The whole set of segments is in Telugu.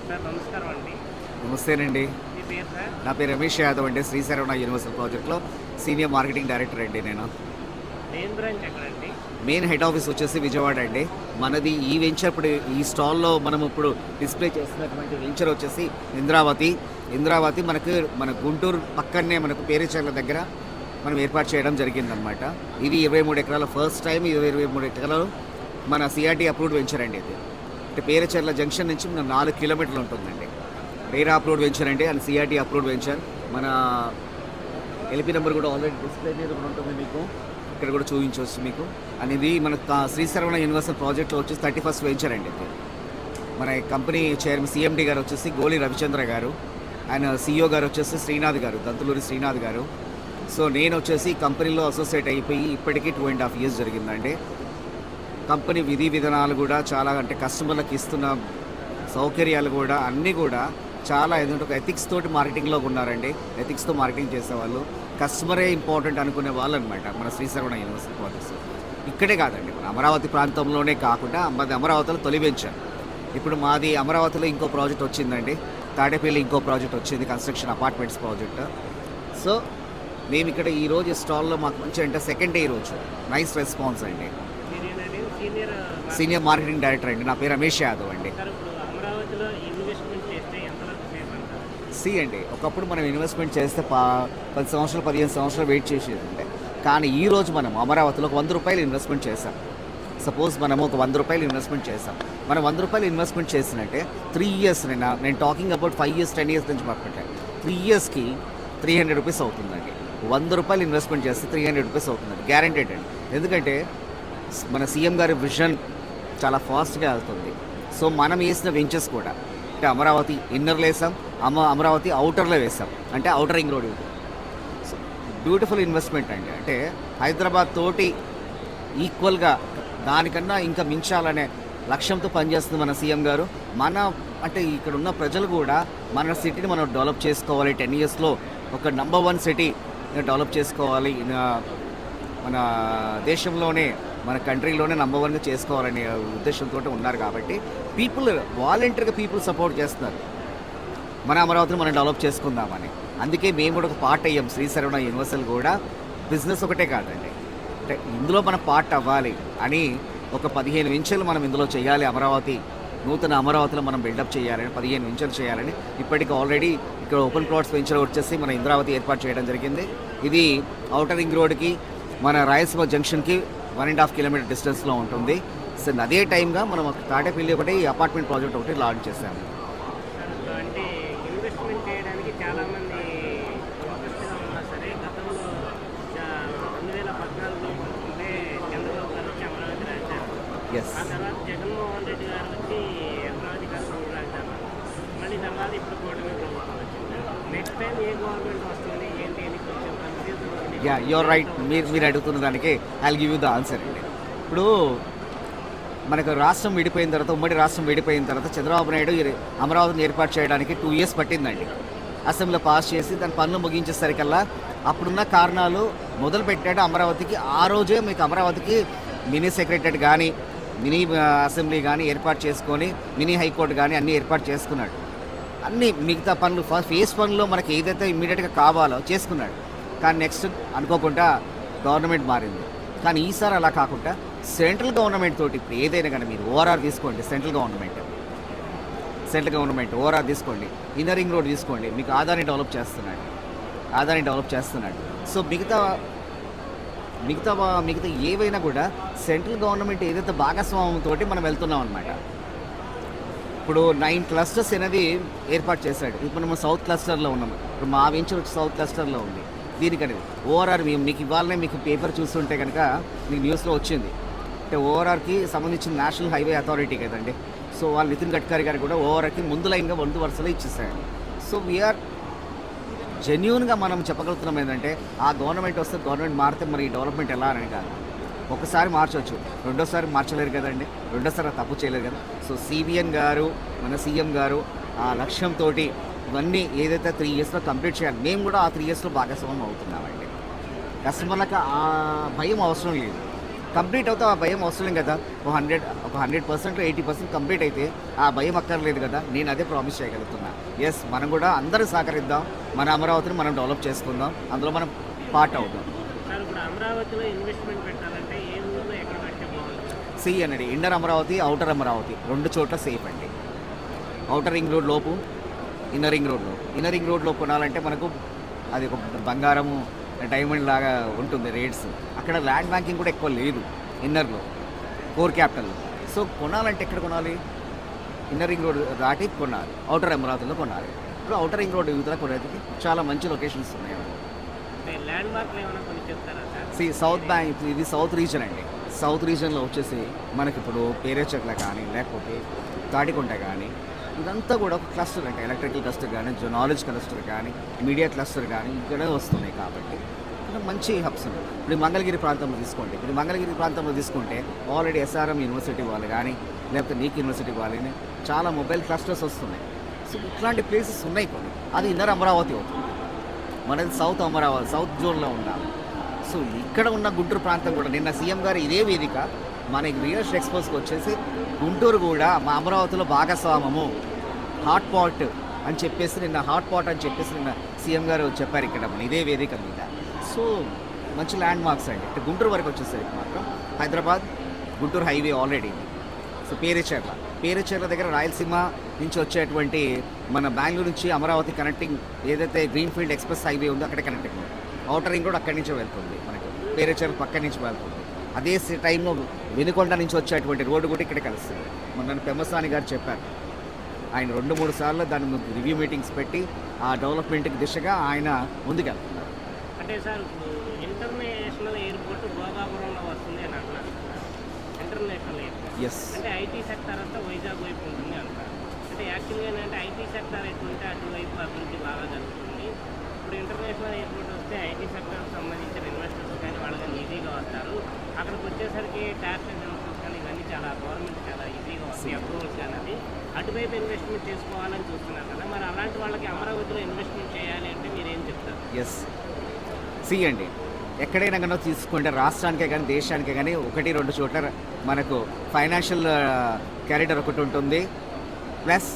సార్ నమస్కారం అండి. నమస్తేనండి. మీ పేరు సార్? నా పేరు రమేష్ యాదవ్ అండి. శ్రీశరవణ యూనివర్సల్ ప్రాజెక్ట్లో సీనియర్ మార్కెటింగ్ డైరెక్టర్ అండి నేను. మెయిన్ బ్రాంచ్ ఎక్కడండి? మెయిన్ హెడ్ ఆఫీస్ వచ్చేసి విజయవాడ అండి. మనది ఈ వెంచర్ ఇప్పుడు ఈ స్టాల్లో మనం ఇప్పుడు డిస్ప్లే చేస్తున్నటువంటి వెంచర్ వచ్చేసి ఇంద్రావతి మన గుంటూరు పక్కనే మనకు పేరుచెర్ల దగ్గర మనం ఏర్పాటు చేయడం జరిగిందనమాట. ఇది 23 ఎకరాల ఫస్ట్ టైం 23 ఎకరాలు మన సిఆర్టీ అప్రూవ్డ్ వెంచర్ అండి. ఇది అంటే పేరుచెర్ల జంక్షన్ నుంచి మన 4 కిలోమీటర్లు ఉంటుందండి. రేరా అప్రూవ్డ్ వెంచర్ అండి అండ్ సిఆర్టీ అప్రూవ్డ్ వెంచర్. మన ఎల్పీ నెంబర్ కూడా ఆల్రెడీ డిస్ప్లే మీద కూడా ఉంటుంది, మీకు ఇక్కడ కూడా చూపించవచ్చు మీకు. అనేది మన శ్రీశరవణ యూనివర్సల్ ప్రాజెక్ట్లో వచ్చేసి 31st వెంచర్ అండి. ఇది మన కంపెనీ చైర్మన్ సిఎండి గారు వచ్చేసి గోలి రవిచంద్ర గారు, ఆయన సిఇఓ గారు వచ్చేసి శ్రీనాథ్ గారు, దంతులూరి శ్రీనాథ్ గారు. సో నేను వచ్చేసి కంపెనీలో అసోసియేట్ అయిపోయి ఇప్పటికీ 2.5 years జరిగిందండి. కంపెనీ విధి విధానాలు కూడా చాలా అంటే కస్టమర్లకు ఇస్తున్న సౌకర్యాలు కూడా అన్నీ కూడా చాలా ఏదంటే ఒక ఎథిక్స్ తోటి మార్కెటింగ్లో ఉన్నారండి. ఎథిక్స్తో మార్కెటింగ్ చేసేవాళ్ళు, కస్టమరే ఇంపార్టెంట్ అనుకునే వాళ్ళు అనమాట మన శ్రీశరవణ యూనివర్సిటీ ప్రాజెక్ట్స్. ఇక్కడే కాదండి, మన అమరావతి ప్రాంతంలోనే కాకుండా అమరావతిలో తొలి వెంచర్. ఇప్పుడు మాది అమరావతిలో ఇంకో ప్రాజెక్ట్ వచ్చిందండి, తాడేపల్లి ఇంకో ప్రాజెక్ట్ వచ్చింది, కన్స్ట్రక్షన్ అపార్ట్మెంట్స్ ప్రాజెక్ట్. సో మేము ఇక్కడ ఈరోజు స్టాల్లో మాకు మంచి అంటే సెకండ్ డే ఈరోజు నైస్ రెస్పాన్స్ అండి. సీనియర్ మార్కెటింగ్ డైరెక్టర్ అండి. నా పేరు రమేష్ యాదవ్ అండి. అమరావతిలో ఇన్వెస్ట్మెంట్ చేస్తే ఎంతవరకు సేఫ్ అంటారు? సి అండి, ఒకప్పుడు మనం ఇన్వెస్ట్మెంట్ చేస్తే 10 సంవత్సరాలు 15 సంవత్సరాలు వెయిట్ చేసేదంటే, కానీ ఈరోజు మనం అమరావతిలో ఒక 100 రూపాయలు ఇన్వెస్ట్మెంట్ చేసాం. సపోజ్ మనము ఒక 100 రూపాయలు ఇన్వెస్ట్మెంట్ చేసాం. మనం 100 రూపాయలు ఇన్వెస్ట్మెంట్ చేసినట్టే 3 years నేను టాకింగ్ అబౌట్ 5 years 10 years నుంచి మాట్లాడాను. 3 yearsకి 300 రూపీస్ అవుతుందండి. 100 రూపాయలు ఇన్వెస్ట్మెంట్ చేస్తే 300 రూపీస్ అవుతుందండి, గ్యారంటెడ్ అండి. ఎందుకంటే మన సీఎం గారి విజన్ చాలా ఫాస్ట్గా వెళ్తుంది. సో మనం వేసిన వెంచర్స్ కూడా అంటే అమరావతి ఇన్నర్లో వేసాం, అమరావతి అవుటర్లో వేసాం, అంటే outer ring road. So beautiful investment అండి. అంటే హైదరాబాద్ తోటి ఈక్వల్గా దానికన్నా ఇంకా మించాలనే లక్ష్యంతో పనిచేస్తుంది మన సీఎం గారు. అంటే ఇక్కడ ఉన్న ప్రజలు కూడా మన సిటీని మనం డెవలప్ చేసుకోవాలి, 10 yearsలో ఒక నంబర్ 1 సిటీ డెవలప్ చేసుకోవాలి, మన దేశంలోనే మన కంట్రీలోనే నంబర్ 1గా చేసుకోవాలనే ఉద్దేశంతో ఉన్నారు. కాబట్టి వాలంటీర్గా పీపుల్ సపోర్ట్ చేస్తున్నారు మన అమరావతిని మనం డెవలప్ చేసుకుందామని. అందుకే మేము కూడా ఒక పార్ట్ అయ్యాం. శ్రీశరవణ యూనివర్సల్ కూడా బిజినెస్ ఒకటే కాదండి, అంటే ఇందులో మనం పార్ట్ అవ్వాలి అని ఒక 15 వెంచర్లు మనం ఇందులో చేయాలి. నూతన అమరావతిలో మనం బిల్డప్ చేయాలని 15 వెంచర్లు చేయాలని ఇప్పటికి ఆల్రెడీ ఇక్కడ ఓపెన్ ప్లాట్స్ వెంచర్ వచ్చేసి మన ఇంద్రావతి ఏర్పాటు చేయడం జరిగింది. ఇది అవుటర్ రింగ్ రోడ్కి మన రాయలసీమ జంక్షన్కి 1.5 kilometer డిస్టెన్స్లో ఉంటుంది. సో అదే టైంగా మనం తాడేపల్లి ఒకటి అపార్ట్మెంట్ ప్రాజెక్ట్ ఒకటి లాంచ్ చేశాము. అంటే ఇన్వెస్ట్మెంట్ చేయడానికి చాలామంది ఇంట్రెస్ట్గా ఉన్నా సరే, గతంలో 2014లో అంటే చంద్రబాబు గారు వచ్చి అమరావతి రాజధాని, ఆ తర్వాత జగన్మోహన్ రెడ్డి గారు వచ్చి అమరావతి కర్నూలు రాజధాని, మళ్ళీ తర్వాత ఇప్పుడు కూటమి ప్రభుత్వం వచ్చింది. నెక్స్ట్ టైం ఏ గవర్నమెంట్ వస్తుంది ఏంటి అని కొంచెం కన్ఫ్యూజన్ ఉంది. You're right. మీరు అడుగుతున్న దానికి I will give you the answer అండి. ఇప్పుడు మనకు రాష్ట్రం విడిపోయిన తర్వాత, ఉమ్మడి రాష్ట్రం విడిపోయిన తర్వాత చంద్రబాబు నాయుడు అమరావతిని ఏర్పాటు చేయడానికి 2 years పట్టిందండి. అసెంబ్లీలో పాస్ చేసి దాని పనులు ముగించేసరికల్లా అప్పుడున్న కారణాలు మొదలు పెట్టాడు అమరావతికి. ఆ రోజే మీకు అమరావతికి మినీ సెక్రటరేట్ కానీ, మినీ అసెంబ్లీ కానీ ఏర్పాటు చేసుకొని, మినీ హైకోర్టు కానీ అన్నీ ఏర్పాటు చేసుకున్నాడు. అన్నీ మిగతా పనులు ఫేస్ పనుల్లో మనకి ఏదైతే ఇమ్మీడియట్గా కావాలో చేసుకున్నాడు. కానీ నెక్స్ట్ అనుకోకుండా గవర్నమెంట్ మారింది. కానీ ఈసారి అలా కాకుండా సెంట్రల్ గవర్నమెంట్ తోటి ఇప్పుడు ఏదైనా కానీ మీరు ఓఆర్ఆర్ తీసుకోండి, సెంట్రల్ గవర్నమెంట్ ఓఆర్ఆర్ తీసుకోండి, ఇన్నర్ రింగ్ రోడ్ తీసుకోండి, మీకు ఆదాని డెవలప్ చేస్తున్నాడు. సో మిగతా ఏవైనా కూడా సెంట్రల్ గవర్నమెంట్ ఏదైతే భాగస్వామ్యంతో మనం వెళ్తున్నాం అనమాట. ఇప్పుడు 9 clusters అనేది ఏర్పాటు చేశాడు. ఇప్పుడు మనం సౌత్ క్లస్టర్లో ఉన్నాము. ఇప్పుడు మా వెంచర్ వచ్చి సౌత్ క్లస్టర్లో ఉంది. దీనికనేది ఓఆర్ఆర్ మీకు ఇవ్వాలనే మీకు పేపర్ చూస్తుంటే కనుక మీకు న్యూస్లో వచ్చింది. అంటే ఓఆర్ఆర్కి సంబంధించిన నేషనల్ హైవే అథారిటీ కదండి. సో వాళ్ళు నితిన్ గడ్కరీ గారు కూడా ఓఆర్ఆర్కి ముందు లైన్గా 1 వరుసలో ఇచ్చేసాడు. సో వీఆర్ జెన్యూన్గా మనం చెప్పగలుగుతున్నాం ఏంటంటే ఆ గవర్నమెంట్ మారితే మరి డెవలప్మెంట్ ఎలా అని కాదు. ఒకసారి మార్చవచ్చు, రెండోసారి మార్చలేరు కదండి, రెండోసారి తప్పు చేయలేరు కదా. సో సిబిఎన్ గారు మన సీఎం గారు ఆ లక్ష్యంతో ఇవన్నీ ఏదైతే 3 yearsలో కంప్లీట్ చేయాలి. మేము కూడా ఆ 3 yearsలో భాగస్వామ్యం అవుతున్నామండి. కస్టమర్లకు ఆ భయం అవసరం లేదు. కంప్లీట్ అవుతే ఆ భయం అవసరం కదా. ఒక 100% 80% కంప్లీట్ అయితే ఆ భయం అక్కర్లేదు కదా. నేను అదే ప్రామిస్ చేయగలుగుతున్నా. ఎస్, మనం కూడా అందరూ సహకరిద్దాం, మన అమరావతిని మనం డెవలప్ చేసుకుందాం, అందులో మనం పార్ట్ అవుదాం. సార్ ఇప్పుడు అమరావతిలో ఇన్వెస్ట్మెంట్ పెట్టాలంటే ఏ ఊర్లో ఎక్కడ పెడితే బాగుంటుంది? సి అనండి, ఇన్నర్ అమరావతి, అవుటర్ అమరావతి 2 చోట్ల సేఫ్ అండి. అవుటర్ రింగ్ రోడ్ లోపు, ఇన్నర్ రింగ్ రోడ్లో. ఇన్నర్ రింగ్ రోడ్లో కొనాలంటే మనకు అది ఒక బంగారము డైమండ్ లాగా ఉంటుంది రేట్స్. అక్కడ ల్యాండ్ బ్యాంకింగ్ కూడా ఎక్కువ లేదు ఇన్నర్లో, కోర్ క్యాపిటల్లో. సో కొనాలంటే ఎక్కడ కొనాలి? ఇన్నర్ రింగ్ రోడ్ దాటి కొనాలి, అవుటర్ అమరావతిలో కొనాలి. ఇప్పుడు అవుటర్ రింగ్ రోడ్ యూతలో కొనేందుకు చాలా మంచి లొకేషన్స్ ఉన్నాయి. అంటే ల్యాండ్ మార్క్లు ఏమైనా కొన్ని చెప్తారా సార్? సౌత్ బ్యాంక్, ఇది సౌత్ రీజన్ అండి. సౌత్ రీజన్లో వచ్చేసి మనకి ఇప్పుడు పేరేచర్ల కానీ లేకపోతే తాటికొండ కానీ ఇదంతా కూడా ఒక క్లస్టర్ అంటే ఎలక్ట్రికల్ క్లస్టర్ కానీ, నాలెడ్జ్ క్లస్టర్ కానీ, మీడియా క్లస్టర్ కానీ ఇక్కడే వస్తున్నాయి. కాబట్టి ఇక్కడ మంచి హబ్స్ ఉన్నాయి. ఇప్పుడు మంగళగిరి ప్రాంతంలో తీసుకోండి. ఇప్పుడు మంగళగిరి ప్రాంతంలో తీసుకుంటే ఆల్రెడీ ఎస్ఆర్ఎం యూనివర్సిటీ వాళ్ళు కానీ లేకపోతే నీక్ యూనివర్సిటీ వాళ్ళని చాలా మొబైల్ క్లస్టర్స్ వస్తున్నాయి. సో ఇట్లాంటి ప్లేసెస్ ఉన్నాయి కొన్ని. అది ఇన్నర్ అమరావతి అవుతుంది, మనది సౌత్ అమరావతి, సౌత్ జోన్లో ఉన్నాం. సో ఇక్కడ ఉన్న గుంటూరు ప్రాంతం కూడా నిన్న సీఎం గారు ఇదే వేదిక మనకి రియల్ ఎస్టేట్ ఎక్స్పోస్కి వచ్చేసి గుంటూరు కూడా మా అమరావతిలో భాగస్వామము, హాట్ పాట్ అని చెప్పేసి నిన్న సీఎం గారు చెప్పారు ఇక్కడ మన ఇదే వేదిక మీద. సో మంచి ల్యాండ్ మార్క్స్ అండి. అంటే గుంటూరు వరకు వచ్చేసరికి మాత్రం Hyderabad Guntur highway already. So Perecherla దగ్గర రాయలసీమ నుంచి వచ్చేటువంటి మన బెంగళూరు నుంచి అమరావతి కనెక్టింగ్ ఏదైతే గ్రీన్ఫీల్డ్ ఎక్స్ప్రెస్ హైవే ఉందో అక్కడే కనెక్టింగ్ ఉంది. అవుటర్ రింగ్ కూడా అక్కడి నుంచే వెళ్తుంది, మనకి పేరేచర్ల పక్క నుంచి వెళ్తుంది. అదే టైంలో వెనుకొండ నుంచి వచ్చేటువంటి రోడ్డు కూడా ఇక్కడ కలుస్తుంది. మన పెమ్మసాని గారు చెప్పారు, ఆయన 2-3 సార్లు దాని రివ్యూ మీటింగ్స్ పెట్టి ఆ డెవలప్మెంట్కి దిశగా ఆయన ముందుకెళ్తున్నారు. అంటే సార్ ఇప్పుడు ఇంటర్నేషనల్ ఎయిర్పోర్ట్ భోగాపురంలో వస్తుంది అని అంటున్నారు. ఇంటర్నేషనల్ ఎయిర్పోర్ట్ ఎస్, అంటే ఐటీ సెక్టర్ అంతా వైజాగ్ వైపు ఉంటుంది అంటారు. అంటే యాక్చువల్గా ఏంటంటే ఐటీ సెక్టర్ ఎటువంటి అటువైపు అభివృద్ధి బాగా జరుగుతుంది. ఇప్పుడు ఇంటర్నేషనల్ ఎయిర్పోర్ట్ వస్తే ఐటీ సెక్టర్కి సంబంధించిన ఇన్వెస్టర్స్ కానీ వాళ్ళు కానీ ఈజీగా వస్తారు. అక్కడికి వచ్చేసరికి ట్యాక్స్ ఇన్సూరెన్స్ కానీ ఇవన్నీ చాలా గవర్నమెంట్ చాలా ఈజీగా వస్తాయి, అప్రూవల్స్ కానీ. అది అటువైపు ఇన్వెస్ట్మెంట్ చేసుకోవాలని చూస్తున్నారు కదా, మరి అలాంటి వాళ్ళకి అమరావతిలో ఇన్వెస్ట్మెంట్ చేయాలి అంటే మీరు ఏం చెప్తారు? ఎస్, సి అండి, ఎక్కడైనా కన్నా తీసుకుంటే రాష్ట్రానికే కానీ దేశానికే కానీ 1-2 చోట్ల మనకు ఫైనాన్షియల్ క్యారిటర్ ఒకటి ఉంటుంది, ప్లస్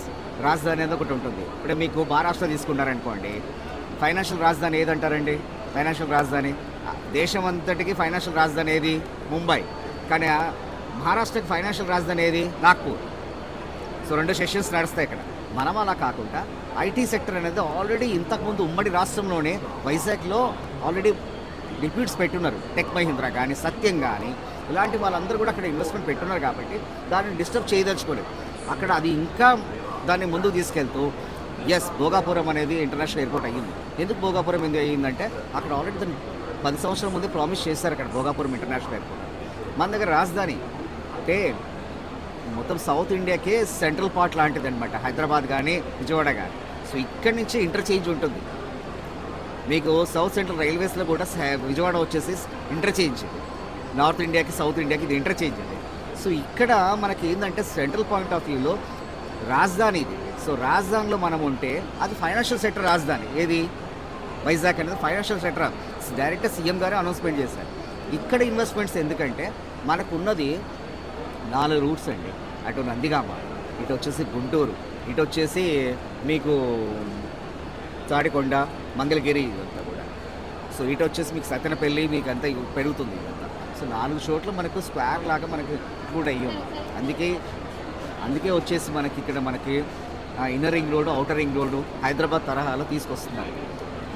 రాజధాని అనేది ఒకటి ఉంటుంది. ఇప్పుడు మీకు మహారాష్ట్ర తీసుకున్నారనుకోండి, ఫైనాన్షియల్ రాజధాని ఏదంటారండి? ఫైనాన్షియల్ రాజధాని దేశం అంతటికి ఫైనాన్షియల్ రాజధాని ఏది? ముంబై. కానీ మహారాష్ట్రకి ఫైనాన్షియల్ రాజధాని ఏది? నాగ్పూర్. సో 2 సెషన్స్ నడుస్తాయి ఇక్కడ. మనం అలా కాకుండా ఐటీ సెక్టర్ అనేది ఆల్రెడీ ఇంతకుముందు ఉమ్మడి రాష్ట్రంలోనే వైజాగ్లో ఆల్రెడీ డిప్యూట్స్ పెట్టున్నారు. టెక్ మహీంద్రా కానీ, సత్యం కానీ ఇలాంటి వాళ్ళందరూ కూడా అక్కడ ఇన్వెస్ట్మెంట్ పెట్టున్నారు. కాబట్టి దాన్ని డిస్టర్బ్ చేయదలుచుకోలేదు. అక్కడ అది ఇంకా దాన్ని ముందుకు తీసుకెళ్తూ ఎస్, భోగాపురం అనేది ఇంటర్నేషనల్ ఎయిర్పోర్ట్ అయ్యింది. ఎందుకు భోగాపురం ఎందుకు అయ్యిందంటే అక్కడ ఆల్రెడీ దాన్ని 10 సంవత్సరాల ముందే ప్రామిస్ చేశారు అక్కడ భోగాపురం ఇంటర్నేషనల్ ఎయిర్పోర్ట్. మన దగ్గర రాజధాని అంటే మొత్తం సౌత్ ఇండియాకే సెంట్రల్ పార్ట్ లాంటిది అనమాట, హైదరాబాద్ కానీ విజయవాడ కానీ. సో ఇక్కడి నుంచి ఇంటర్చేంజ్ ఉంటుంది. మీకు సౌత్ సెంట్రల్ రైల్వేస్లో కూడా విజయవాడ వచ్చేసి ఇంటర్చేంజ్, నార్త్ ఇండియాకి సౌత్ ఇండియాకి ఇది ఇంటర్చేంజ్ ఇది. సో ఇక్కడ మనకి ఏంటంటే సెంట్రల్ పాయింట్ ఆఫ్ వ్యూలో రాజధాని ఇది. సో రాజధానిలో మనం ఉంటే అది ఫైనాన్షియల్ సెక్టర్ రాజధాని. ఏది? వైజాగ్ అనేది ఫైనాన్షియల్ సెక్టర్. డైరెక్ట్గా సీఎం గారే అనౌన్స్మెంట్ చేశారు. ఇక్కడ ఇన్వెస్ట్మెంట్స్ ఎందుకంటే మనకున్నది 4 రూట్స్ అండి. అటు నందిగామ, ఇటు వచ్చేసి గుంటూరు, ఇటు వచ్చేసి మీకు తాడికొండ, మంగళగిరి ఇదంతా కూడా. సో ఇటు వచ్చేసి మీకు సత్తెనపల్లి మీకు అంతా పెరుగుతుంది ఇదంతా. సో 4 చోట్ల మనకు స్క్వేర్ లాగా మనకి ఇంక్లూడ్ అయ్యి ఉంది. అందుకే వచ్చేసి మనకి ఇక్కడ మనకి inner ring road, outer ring road Hyderabad తరహాలో తీసుకొస్తున్నారు.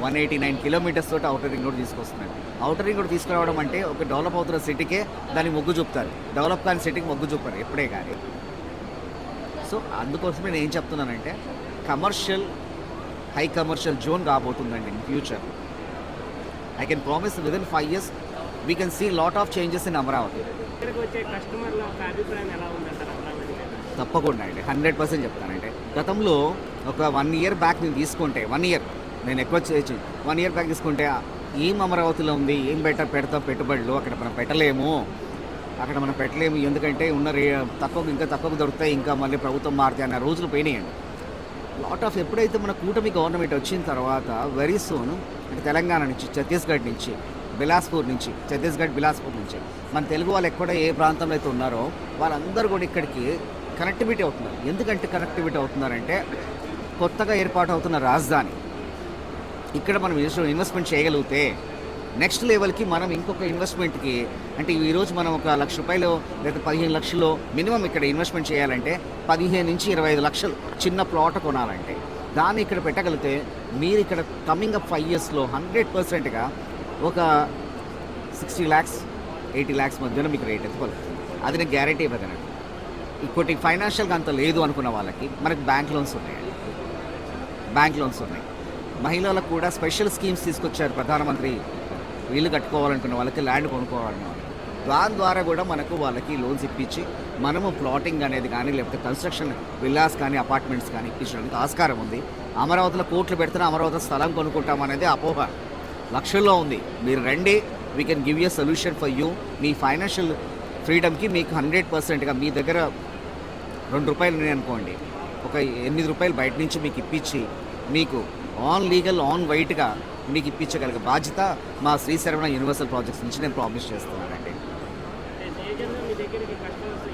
189 కిలోమీటర్స్ తోటి అవుటర్ రింగ్ రోడ్ తీసుకొస్తున్నారు. అవుటర్ రింగ్ రోడ్ తీసుకురావడం అంటే ఒక డెవలప్ అవుతున్న సిటీకే దాన్ని మొగ్గు చూపుతారు, డెవలప్ కాని సిటీకి మొగ్గు చూపారు ఎప్పుడే కానీ. సో అందుకోసమే నేను ఏం చెప్తున్నానంటే కమర్షియల్, హై కమర్షియల్ జోన్ కాబోతుందండి in future. I can promise within 5 years we can see lot of changes in Amaravati. ఇక్కడికి వచ్చే కస్టమర్ల ఒక అభిప్రాయం ఎలా ఉందంటారు అమరావతి మీద? తప్పకుండా అండి, 100% చెప్తానంటే గతంలో ఒక 1 year బ్యాక్ నేను తీసుకుంటే 1 year నేను ఎక్కువ 1 year బ్యాక్ తీసుకుంటే ఏం అమరావతిలో ఉంది, ఏం పెడతాం పెట్టుబడులు, అక్కడ మనం పెట్టలేము ఎందుకంటే ఉన్న ఇంకా తక్కువకు దొరుకుతాయి, ఇంకా మళ్ళీ ప్రభుత్వం మారుతాయి అన్న రోజులు పోయినాయండి. లాట్ ఆఫ్ ఎప్పుడైతే మన కూటమి గవర్నమెంట్ వచ్చిన తర్వాత వెరీ సూన్ అంటే తెలంగాణ నుంచి, ఛత్తీస్గఢ్ నుంచి బిలాస్పూర్ నుంచి, ఛత్తీస్గఢ్ బిలాస్పూర్ నుంచి మన తెలుగు వాళ్ళు ఎక్కడ ఏ ప్రాంతంలో అయితే ఉన్నారో వాళ్ళందరూ కూడా ఇక్కడికి కనెక్టివిటీ అవుతున్నారు. ఎందుకంటే కనెక్టివిటీ అవుతున్నారంటే కొత్తగా ఏర్పాటు అవుతున్న రాజధాని ఇక్కడ మనం ఇన్వెస్ట్మెంట్ చేయగలిగితే నెక్స్ట్ లెవెల్కి మనం ఇంకొక ఇన్వెస్ట్మెంట్కి, అంటే ఈరోజు మనం ఒక ₹1,00,000 లేదా 15 లక్షలు మినిమం ఇక్కడ ఇన్వెస్ట్మెంట్ చేయాలంటే 15 నుంచి 25 లక్షలు చిన్న ప్లాట్ కొనాలంటే దాన్ని ఇక్కడ పెట్టగలిగితే మీరు ఇక్కడ కమింగ్ అప్ 5 ఇయర్స్లో 100%గా ఒక 60 lakhs 80 lakhs మధ్యలో మీకు రేట్ ఎత్తుకోగలుగుతుంది. అది నేను గ్యారంటీ ఇవ్వదనండి. ఇంకోటి ఫైనాన్షియల్గా అంత లేదు అనుకున్న వాళ్ళకి మనకి బ్యాంక్ లోన్స్ ఉన్నాయండి. బ్యాంక్ లోన్స్ ఉన్నాయి. మహిళలకు కూడా స్పెషల్ స్కీమ్స్ తీసుకొచ్చారు ప్రధానమంత్రి. వీళ్ళు కట్టుకోవాలనుకున్న వాళ్ళకి, ల్యాండ్ కొనుక్కోవాలన్న వాళ్ళకి, దాని ద్వారా కూడా మనకు వాళ్ళకి లోన్స్ ఇప్పించి మనము ప్లాటింగ్ అనేది కానీ లేకపోతే కన్స్ట్రక్షన్ విల్లాస్ కానీ అపార్ట్మెంట్స్ కానీ ఇప్పించడానికి ఆస్కారం ఉంది. అమరావతిలో కోట్లు పెడుతున్నా అమరావతి స్థలం కొనుక్కుంటాం అనేది అపోహ లక్షల్లో ఉంది. మీరు రండి, we can give you solution for you. మీ ఫైనాన్షియల్ ఫ్రీడమ్కి మీకు 100%గా మీ దగ్గర ₹2 ఉన్నాయి అనుకోండి, ఒక ₹8 బయట నుంచి మీకు ఇప్పించి మీకు ఆన్ లీగల్ ఆన్ వైట్గా మీకు ఇప్పించగలిగే బాధ్యత మా శ్రీ శరవణ యూనివర్సల్ ప్రాజెక్ట్స్ నుంచి నేను ప్రామిస్ చేస్తున్నానండి. మీ దగ్గరికి కస్టమర్స్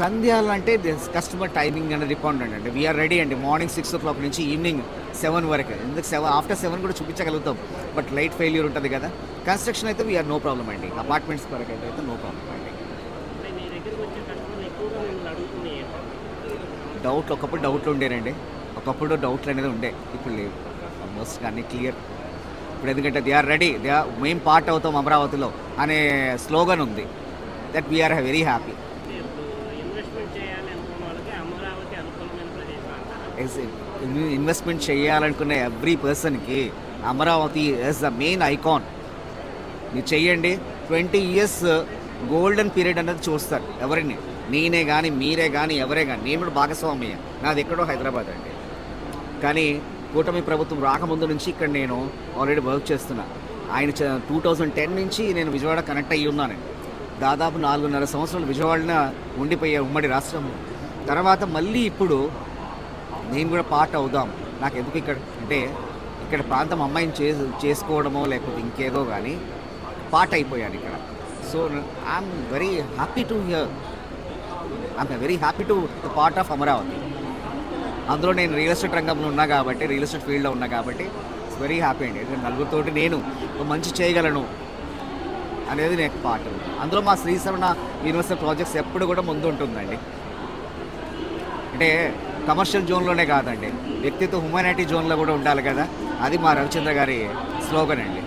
సంధ్యాలు అంటే కస్టమర్ టైమింగ్ అనేది డిపెండెంట్ అండి. వీఆర్ రెడీ అండి. మార్నింగ్ 6 o'clock నుంచి ఈవినింగ్ 7 వరకు. ఎందుకు 7 ఆఫ్టర్ 7 కూడా చూపించగలుగుతాం, బట్ లైట్ ఫెయిల్యూర్ ఉంటుంది కదా. కన్స్ట్రక్షన్ అయితే వీఆర్ నో ప్రాబ్లం అండి. అపార్ట్మెంట్స్ వరకు అయితే నో ప్రాబ్లం అండి. మీ దగ్గరికి వచ్చే కస్టమర్లు ఎక్కువగా మిమ్మల్ని అడుగుతున్నాయి డౌట్లు ఒకప్పుడు డౌట్లు ఉండేనండి. ఒకప్పుడు డౌట్లు అనేది ఉండే, ఇప్పుడు లేవు. ఆల్మోస్ట్ అన్నీ క్లియర్ ఇప్పుడు. ఎందుకంటే దే ఆర్ రెడీ, మేం పార్ట్ అవుతాం అమరావతిలో అనే స్లోగన్ ఉంది. That we are very happy. Investment చేయాలి అనుకున్న వాళ్ళకి అమరావతి అనుకూలమైన ప్రదేశం అంటారా? ఇన్వెస్ట్మెంట్ చేయాలనుకున్న ఎవ్రీ పర్సన్కి Amaravati as the main icon. మీరు చెయ్యండి. 20 years గోల్డెన్ పీరియడ్ అనేది చూస్తారు ఎవరిని. నేనే కానీ మీరే కానీ ఎవరే కానీ. నేను కూడా భాగస్వామ్య, నాది ఎక్కడో హైదరాబాద్ అండి. కానీ కూటమి ప్రభుత్వం రాకముందు నుంచి ఇక్కడ నేను ఆల్రెడీ వర్క్ చేస్తున్నా. ఆయన 2010 నుంచి నేను విజయవాడ కనెక్ట్ అయ్యి ఉన్నానండి. దాదాపు 4.5 సంవత్సరాలు విజయవాడన ఉండిపోయే ఉమ్మడి రాష్ట్రంలో. తర్వాత మళ్ళీ ఇప్పుడు నేను కూడా పార్ట్ అవుదాం. నాకు ఎందుకు ఇక్కడ అంటే ఇక్కడ ప్రాంతం అమ్మాయిని చేసుకోవడమో లేకపోతే ఇంకేదో కానీ పార్ట్ అయిపోయాను ఇక్కడ. So I'm very happy to hear. I'm very happy to the part of Amaravati. అందులో నేను రియల్ ఎస్టేట్ రంగంలో ఉన్నా కాబట్టి, రియల్ ఎస్టేట్ ఫీల్డ్లో ఉన్నా కాబట్టి ఇట్స్ వెరీ హ్యాపీ అండి. నలుగురితోటి నేను మంచి చేయగలను అనేది నేను పార్ట్. అందులో మా శ్రీ శరవణ యూనివర్సల్ ప్రాజెక్ట్స్ ఎప్పుడు కూడా ముందు ఉంటుందండి. అంటే కమర్షియల్ జోన్లోనే కాదండి, వ్యక్తిత్వ హ్యుమానిటీ జోన్లో కూడా ఉండాలి కదా. అది మా రవిచంద్ర గారి స్లోగన్ అండి.